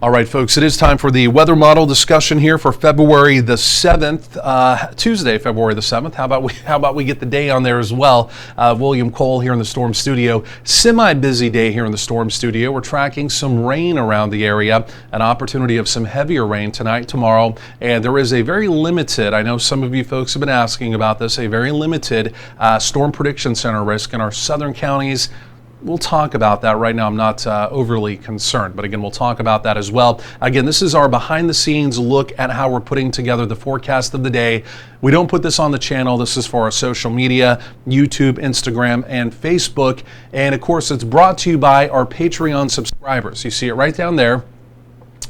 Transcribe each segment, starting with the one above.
All right, folks, it is time for the weather model discussion here for February the 7th, Tuesday, February the 7th. How about we get the day on there as well? William Cole here in the Storm Studio. Semi-busy day here in the Storm Studio. We're tracking some rain around the area, an opportunity of some heavier rain tonight, tomorrow, and there is a very limited, I know some of you folks have been asking about this, a very limited Storm Prediction Center risk in our southern counties. We'll talk about that. Right now I'm not overly concerned, but again, we'll talk about that as well. Again, this is our behind the scenes look at how we're putting together the forecast of the day. We don't put this on the channel. This is for our social media, YouTube, Instagram, and Facebook. And of course, it's brought to you by our Patreon subscribers. You see it right down there.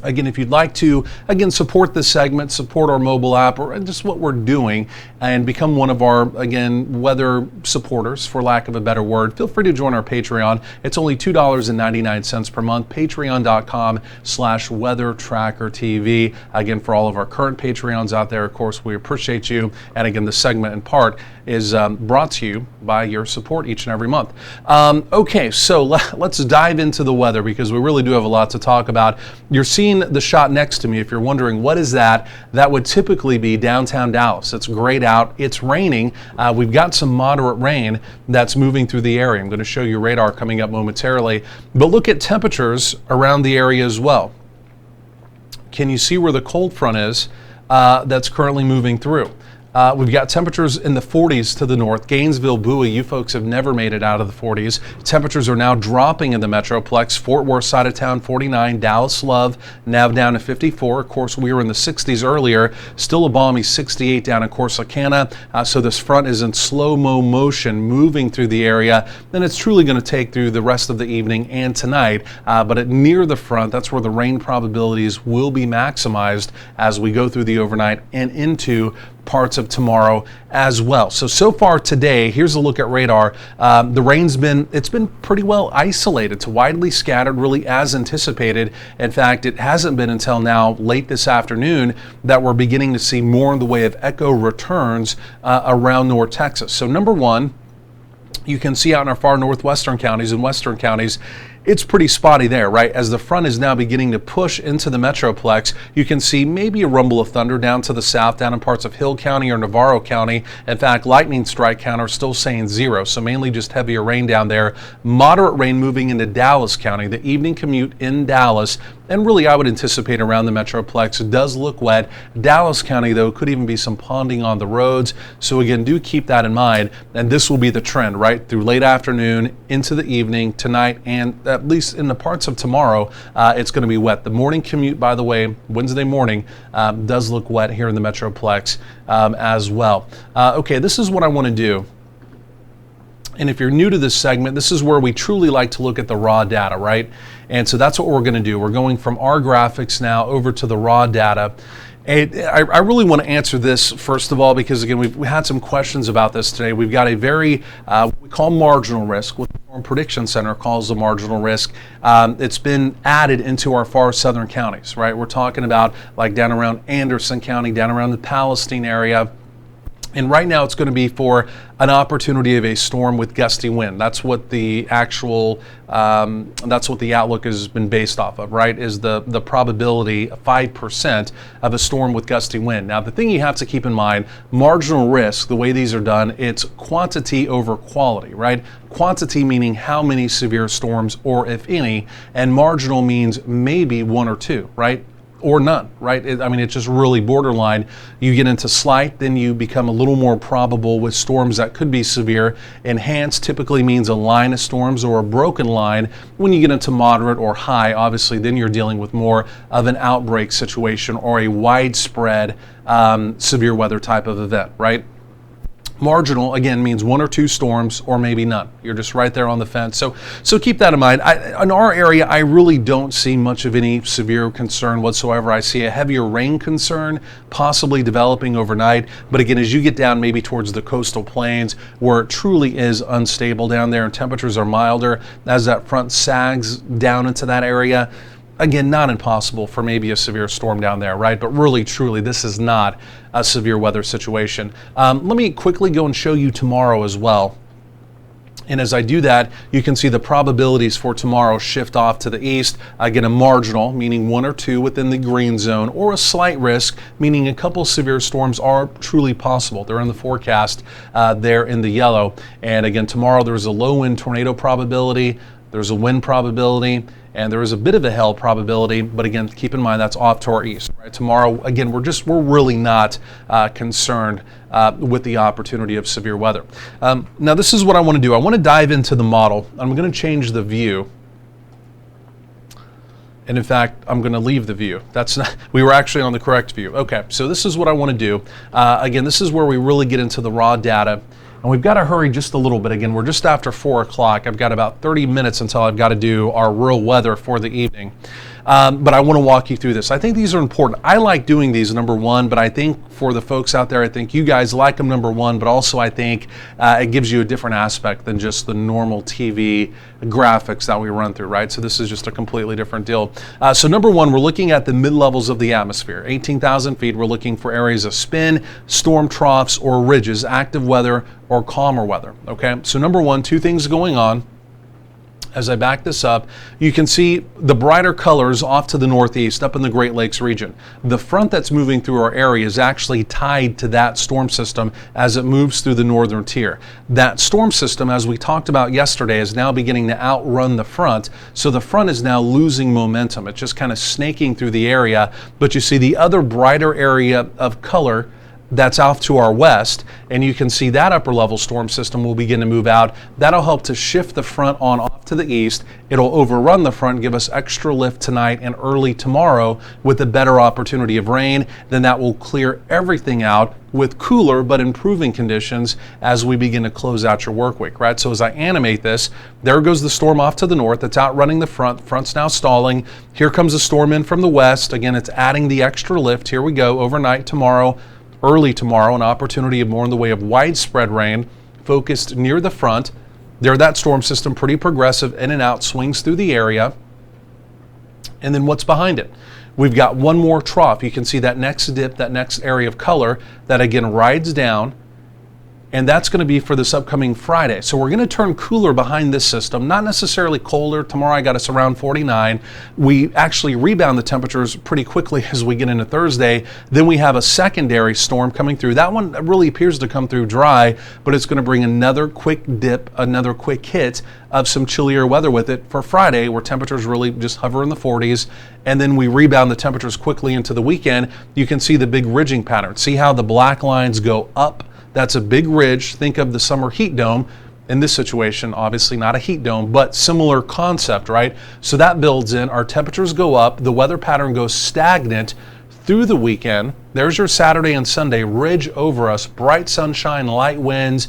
Again, if you'd like to, again, support this segment, support our mobile app, or just what we're doing, and become one of our, again, weather supporters, for lack of a better word, feel free to join our Patreon. It's only $2.99 per month, patreon.com/weathertrackertv. Again, for all of our current Patreons out there, of course, we appreciate you. And again, the segment in part is brought to you by your support each and every month. Okay, so let's dive into the weather because we really do have a lot to talk about. You're seeing the shot next to me. If you're wondering what is that, that would typically be downtown Dallas. It's great out. It's raining. We've got some moderate rain that's moving through the area. I'm going to show you radar coming up momentarily. But look at temperatures around the area as well. Can you see where the cold front is that's currently moving through? We've got temperatures in the 40s to the north. Gainesville, Bowie, you folks have never made it out of the 40s. Temperatures are now dropping in the Metroplex. Fort Worth side of town, 49. Dallas, Love, now down to 54. Of course, we were in the 60s earlier. Still a balmy 68 down in Corsicana. So this front is in slow-mo motion moving through the area. And it's truly going to take through the rest of the evening and tonight. But near the front, that's where the rain probabilities will be maximized as we go through the overnight and into parts of tomorrow as well. So far today, here's a look at radar. The rain's been pretty well isolated to widely scattered, really as anticipated. In fact, it hasn't been until now, late this afternoon, that we're beginning to see more in the way of echo returns around North Texas. So number one, you can see out in our far northwestern counties and western counties, it's pretty spotty there, right? As the front is now beginning to push into the Metroplex, you can see maybe a rumble of thunder down to the south, down in parts of Hill County or Navarro County. In fact, lightning strike count are still saying 0, so mainly just heavier rain down there. Moderate rain moving into Dallas County. The evening commute in Dallas, and really I would anticipate around the Metroplex, it does look wet. Dallas County, though, could even be some ponding on the roads. So again, do keep that in mind. And this will be the trend, right? Through late afternoon, into the evening, tonight, and at least in the parts of tomorrow, it's going to be wet. The morning commute, by the way, Wednesday morning, does look wet here in the Metroplex as well. Okay, this is what I want to do. And if you're new to this segment, this is where we truly like to look at the raw data, right? And so that's what we're going to do. We're going from our graphics now over to the raw data. And I really want to answer this first of all because again we had some questions about this today. We've got a very we call marginal risk, what the Storm Prediction Center calls the marginal risk. It's been added into our far southern counties, right? We're talking about like down around Anderson County, down around the Palestine area. And right now it's going to be for an opportunity of a storm with gusty wind. That's what the actual, that's what the outlook has been based off of, right? Is the probability, 5% of a storm with gusty wind. Now the thing you have to keep in mind, marginal risk, the way these are done, it's quantity over quality, right? Quantity meaning how many severe storms or if any, and marginal means maybe one or two, right? Or none, right? It's just really borderline. You get into slight, then you become a little more probable with storms that could be severe. Enhanced typically means a line of storms or a broken line. When you get into moderate or high, obviously, then you're dealing with more of an outbreak situation or a widespread severe weather type of event, right? Marginal, again, means one or two storms or maybe none. You're just right there on the fence. So keep that in mind. In our area, I really don't see much of any severe concern whatsoever. I see a heavier rain concern possibly developing overnight. But again, as you get down maybe towards the coastal plains where it truly is unstable down there and temperatures are milder, as that front sags down into that area, again, not impossible for maybe a severe storm down there, right? But really, truly, this is not a severe weather situation. Let me quickly go and show you tomorrow as well. And as I do that, you can see the probabilities for tomorrow shift off to the east. Again, a marginal, meaning 1 or 2 within the green zone, or a slight risk, meaning a couple severe storms are truly possible. They're in the forecast there in the yellow. And again, tomorrow there's a low wind tornado probability, there's a wind probability, and there is a bit of a hail probability, but again, keep in mind that's off to our east. Right? Tomorrow, again, we're really not concerned with the opportunity of severe weather. Now, this is what I want to do. I want to dive into the model. I'm going to change the view. And in fact, I'm going to leave the view. That's not, we were actually on the correct view. Okay, so this is what I want to do. Again, this is where we really get into the raw data. And we've got to hurry just a little bit. Again, we're just after 4 o'clock. I've got about 30 minutes until I've got to do our real weather for the evening. But I want to walk you through this. I think these are important. I like doing these, number one, but I think for the folks out there, I think you guys like them, number one, but also I think it gives you a different aspect than just the normal TV graphics that we run through, right? So this is just a completely different deal. So number one, we're looking at the mid-levels of the atmosphere. 18,000 feet, we're looking for areas of spin, storm troughs, or ridges, active weather or calmer weather, okay? So number one, 2 things going on. As I back this up, you can see the brighter colors off to the northeast, up in the Great Lakes region. The front that's moving through our area is actually tied to that storm system as it moves through the northern tier. That storm system, as we talked about yesterday, is now beginning to outrun the front, so the front is now losing momentum. It's just kind of snaking through the area, but you see the other brighter area of color that's off to our west, and you can see that upper level storm system will begin to move out. That'll help to shift the front on off to the east. It'll overrun the front, give us extra lift tonight and early tomorrow with a better opportunity of rain. Then that will clear everything out with cooler but improving conditions as we begin to close out your work week, right? So as I animate this, there goes the storm off to the north. That's outrunning the front. Front's now stalling. Here comes a storm in from the west. Again, it's adding the extra lift. Here we go, overnight tomorrow. Early tomorrow, an opportunity of more in the way of widespread rain focused near the front. There, that storm system, pretty progressive, in and out, swings through the area. And then what's behind it? We've got one more trough. You can see that next dip, that next area of color that again rides down. And that's going to be for this upcoming Friday. So we're going to turn cooler behind this system, not necessarily colder. Tomorrow I got us around 49. We actually rebound the temperatures pretty quickly as we get into Thursday. Then we have a secondary storm coming through. That one really appears to come through dry, but it's going to bring another quick dip, another quick hit of some chillier weather with it for Friday, where temperatures really just hover in the 40s. And then we rebound the temperatures quickly into the weekend. You can see the big ridging pattern. See how the black lines go up? That's a big ridge. Think of the summer heat dome. In this situation, obviously not a heat dome, but similar concept, right? So that builds in, our temperatures go up, the weather pattern goes stagnant through the weekend. There's your Saturday and Sunday, ridge over us, bright sunshine, light winds,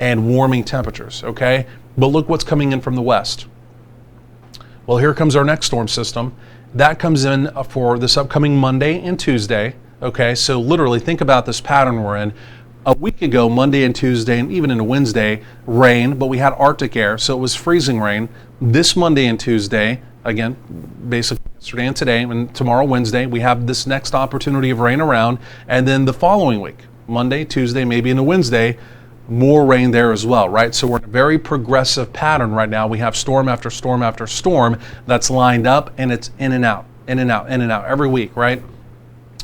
and warming temperatures, okay? But look what's coming in from the west. Well, here comes our next storm system. That comes in for this upcoming Monday and Tuesday, okay? So literally think about this pattern we're in. A week ago, Monday and Tuesday, and even into Wednesday, rain, but we had Arctic air, so it was freezing rain. This Monday and Tuesday, again, basically yesterday and today, and tomorrow, Wednesday, we have this next opportunity of rain around, and then the following week, Monday, Tuesday, maybe into Wednesday, more rain there as well, right? So we're in a very progressive pattern right now. We have storm after storm after storm that's lined up, and it's in and out, in and out, in and out every week, right?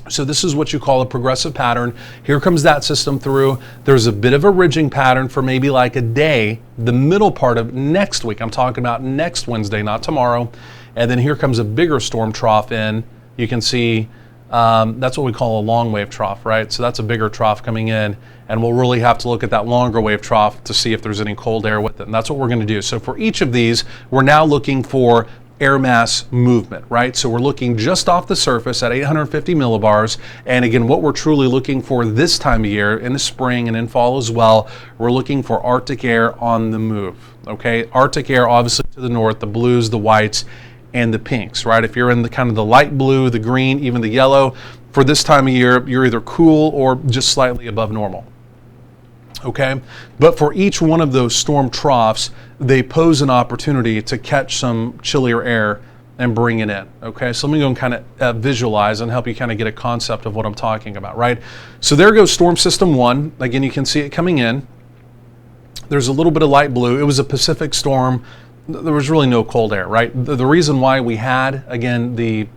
So this is what you call a progressive pattern. Here comes that system through. There's a bit of a ridging pattern for maybe like a day, the middle part of next week. I'm talking about next Wednesday, not tomorrow. And then here comes a bigger storm trough in. You can see that's what we call a long wave trough, right? So that's a bigger trough coming in, and we'll really have to look at that longer wave trough to see if there's any cold air with it. And that's what we're going to do. So for each of these, we're now looking for air mass movement, right? So we're looking just off the surface at 850 millibars. And again, what we're truly looking for this time of year, in the spring and in fall as well, we're looking for Arctic air on the move, okay? Arctic air obviously to the north, the blues, the whites, and the pinks, right? If you're in the kind of the light blue, the green, even the yellow, for this time of year, you're either cool or just slightly above normal. Okay, but for each one of those storm troughs, they pose an opportunity to catch some chillier air and bring it in. Okay, so let me go and kind of visualize and help you kind of get a concept of what I'm talking about, right? So there goes storm system 1. Again, you can see it coming in. There's a little bit of light blue. It was a Pacific storm. There was really no cold air, right? The reason why we had, again, the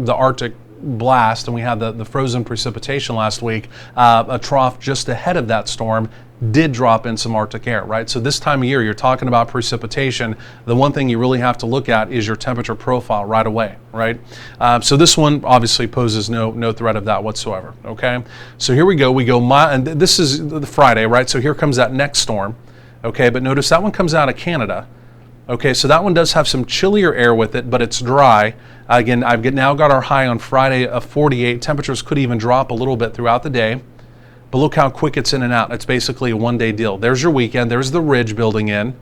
Arctic blast and we had the frozen precipitation last week, a trough just ahead of that storm did drop in some Arctic air, right? So this time of year, you're talking about precipitation. The one thing you really have to look at is your temperature profile right away, right? So this one obviously poses no threat of that whatsoever, okay? So here we go, and this is the Friday, right? So here comes that next storm, okay? But notice that one comes out of Canada. Okay, so that one does have some chillier air with it, but it's dry. Again, I've now got our high on Friday of 48. Temperatures could even drop a little bit throughout the day. But look how quick it's in and out. It's basically a one-day deal. There's your weekend. There's the ridge building in.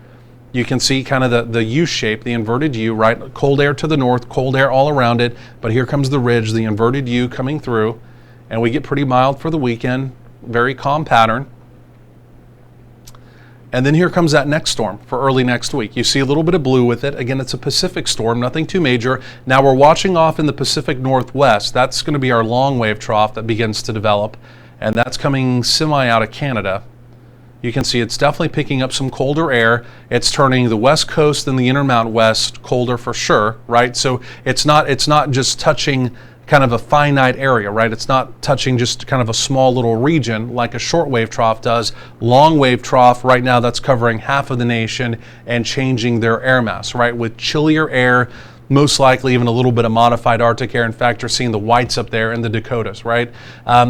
You can see kind of the U shape, the inverted U, right? Cold air to the north, cold air all around it. But here comes the ridge, the inverted U coming through. And we get pretty mild for the weekend. Very calm pattern. And then here comes that next storm for early next week. You see a little bit of blue with it. Again, it's a Pacific storm, nothing too major. Now we're watching off in the Pacific Northwest. That's going to be our long wave trough that begins to develop. And that's coming semi out of Canada. You can see it's definitely picking up some colder air. It's turning the west coast and the Intermountain West colder for sure, right? So it's not just touching kind of a finite area, right? It's not touching just kind of a small little region like a short wave trough does. Long wave trough right now, that's covering half of the nation and changing their air mass, right? With chillier air, most likely even a little bit of modified Arctic air. In fact, you're seeing the whites up there in the Dakotas, right?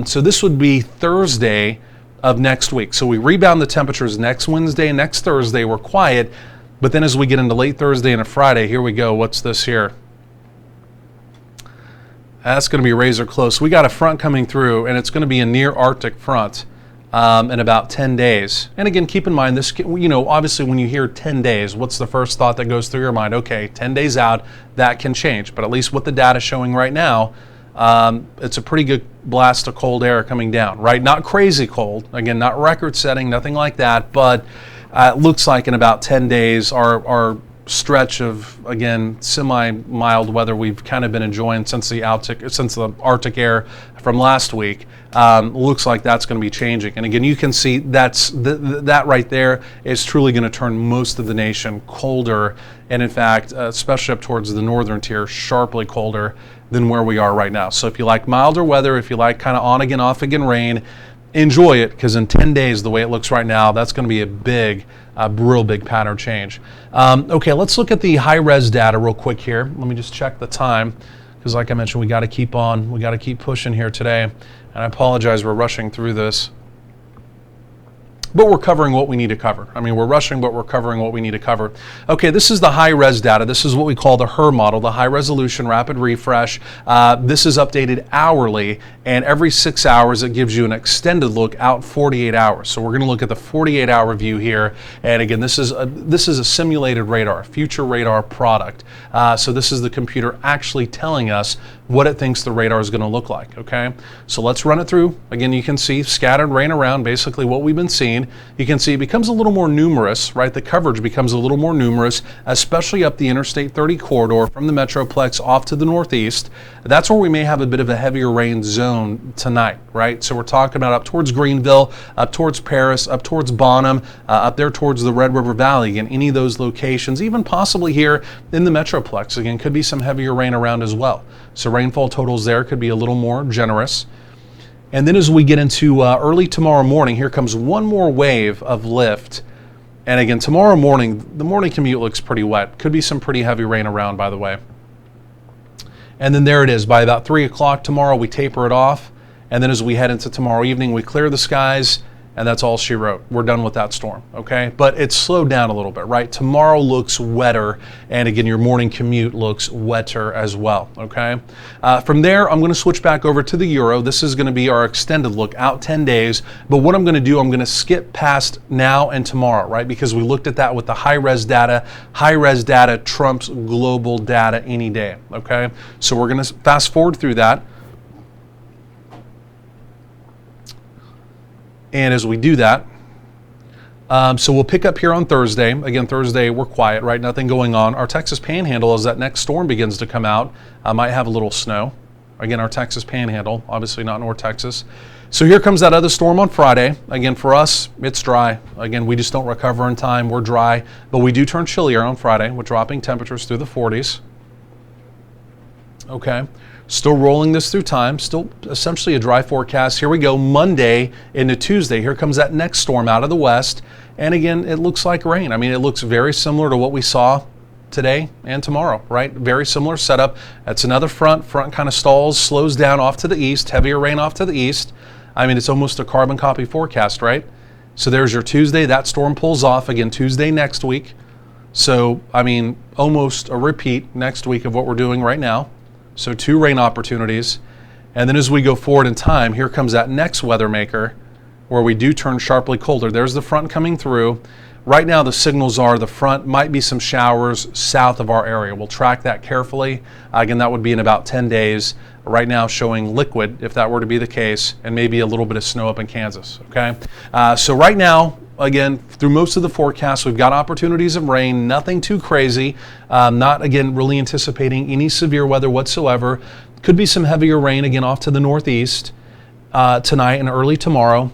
So this would be Thursday of next week. So we rebound the temperatures next Wednesday, next Thursday, we're quiet. But then as we get into late Thursday and a Friday, here we go. What's this here? That's going to be razor close. We got a front coming through, and it's going to be a near Arctic front in about 10 days. And again, keep in mind this, obviously when you hear 10 days, what's the first thought that goes through your mind? Okay, 10 days out, that can change. But at least what the data is showing right now, it's a pretty good blast of cold air coming down, right? Not crazy cold. Again, not record setting, nothing like that. But it looks like in about 10 days, our stretch of, again, semi-mild weather we've kind of been enjoying since the Arctic air from last week, looks like that's going to be changing. And again, you can see that right there is truly going to turn most of the nation colder, and in fact, especially up towards the northern tier, sharply colder than where we are right now. So if you like milder weather, if you like kind of on again, off again rain, enjoy it, because in 10 days, the way it looks right now, that's going to be a real big pattern change. Okay, let's look at the high-res data real quick here. Let me just check the time, because like I mentioned, we got to keep on. We got to keep pushing here today. And I apologize, we're rushing through this. But we're covering what we need to cover. I mean, we're rushing, but we're covering what we need to cover. Okay, this is the high-res data. This is what we call the HER model, the high-resolution rapid refresh. This is updated hourly, and every 6 hours it gives you an extended look out 48 hours. So we're going to look at the 48-hour view here. And again, this is a simulated radar, future radar product. So this is the computer actually telling us what it thinks the radar is going to look like, okay? So let's run it through. Again, you can see scattered rain around, basically what we've been seeing. You can see it becomes a little more numerous, right? The coverage becomes a little more numerous, especially up the Interstate 30 corridor from the Metroplex off to the northeast. That's where we may have a bit of a heavier rain zone tonight, right? So we're talking about up towards Greenville, up towards Paris, up towards Bonham, up there towards the Red River Valley, and any of those locations, even possibly here in the Metroplex. Again, could be some heavier rain around as well. So rainfall totals there could be a little more generous. And then as we get into early tomorrow morning, here comes one more wave of lift. And again, tomorrow morning, the morning commute looks pretty wet. Could be some pretty heavy rain around, by the way. And then there it is. By about 3 o'clock tomorrow, we taper it off. And then as we head into tomorrow evening, we clear the skies. And that's all she wrote. We're done with that storm, okay? But it's slowed down a little bit, right? Tomorrow looks wetter, and again, your morning commute looks wetter as well, okay? From there, I'm gonna switch back over to the Euro. This is gonna be our extended look out 10 days, but what I'm gonna do, I'm gonna skip past now and tomorrow, right? Because we looked at that with the high-res data. High-res data trumps global data any day, okay? So we're gonna fast forward through that. And as we do that, so we'll pick up here on Thursday. Again, Thursday, we're quiet, right? Nothing going on. Our Texas Panhandle, as that next storm begins to come out, might have a little snow. Again, our Texas Panhandle, obviously not North Texas. So here comes that other storm on Friday. Again, for us, it's dry. Again, we just don't recover in time. We're dry, but we do turn chillier on Friday with dropping temperatures through the 40s. Okay, still rolling this through time, still essentially a dry forecast. Here we go, Monday into Tuesday. Here comes that next storm out of the west. And again, it looks like rain. I mean, it looks very similar to what we saw today and tomorrow, right? Very similar setup. That's another front kind of stalls, slows down off to the east, heavier rain off to the east. I mean, it's almost a carbon copy forecast, right? So there's your Tuesday, that storm pulls off again Tuesday next week. So, I mean, almost a repeat next week of what we're doing right now. So 2 rain opportunities. And then as we go forward in time, here comes that next weather maker where we do turn sharply colder. There's the front coming through. Right now the signals are the front might be some showers south of our area. We'll track that carefully. Again, that would be in about 10 days. Right now showing liquid, if that were to be the case, and maybe a little bit of snow up in Kansas, okay? So right now, again, through most of the forecasts, we've got opportunities of rain, nothing too crazy. Not, again, really anticipating any severe weather whatsoever. Could be some heavier rain, again, off to the northeast tonight and early tomorrow.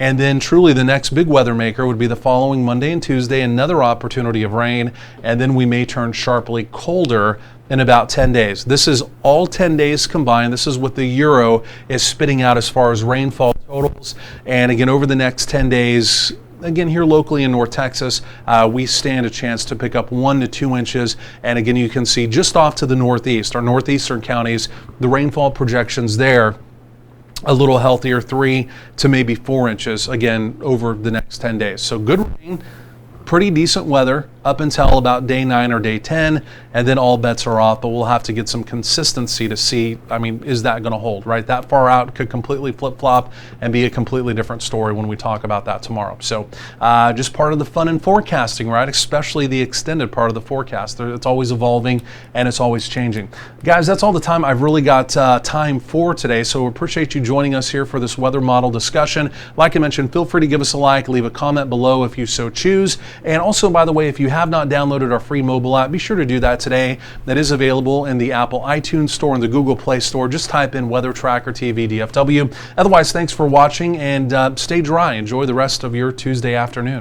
And then truly the next big weather maker would be the following Monday and Tuesday, another opportunity of rain, and then we may turn sharply colder in about 10 days. This is all 10 days combined. This is what the Euro is spitting out as far as rainfall totals. And again, over the next 10 days, again, here locally in North Texas, we stand a chance to pick up 1 to 2 inches. And again, you can see just off to the northeast, our northeastern counties, the rainfall projections there, a little healthier, 3 to maybe 4 inches, again, over the next 10 days. So good rain, pretty decent weather up until about day 9 or day 10, and then all bets are off, but we'll have to get some consistency to see, I mean, is that going to hold, right? That far out could completely flip-flop and be a completely different story when we talk about that tomorrow. So just part of the fun in forecasting, right? Especially the extended part of the forecast. It's always evolving and it's always changing. Guys, that's all the time I've really got time for today, so we appreciate you joining us here for this weather model discussion. Like I mentioned, feel free to give us a like, leave a comment below if you so choose. And also, by the way, if you have not downloaded our free mobile app, be sure to do that today. That is available in the Apple iTunes Store and the Google Play Store. Just type in Weather Tracker TV DFW. Otherwise, thanks for watching and stay dry. Enjoy the rest of your Tuesday afternoon.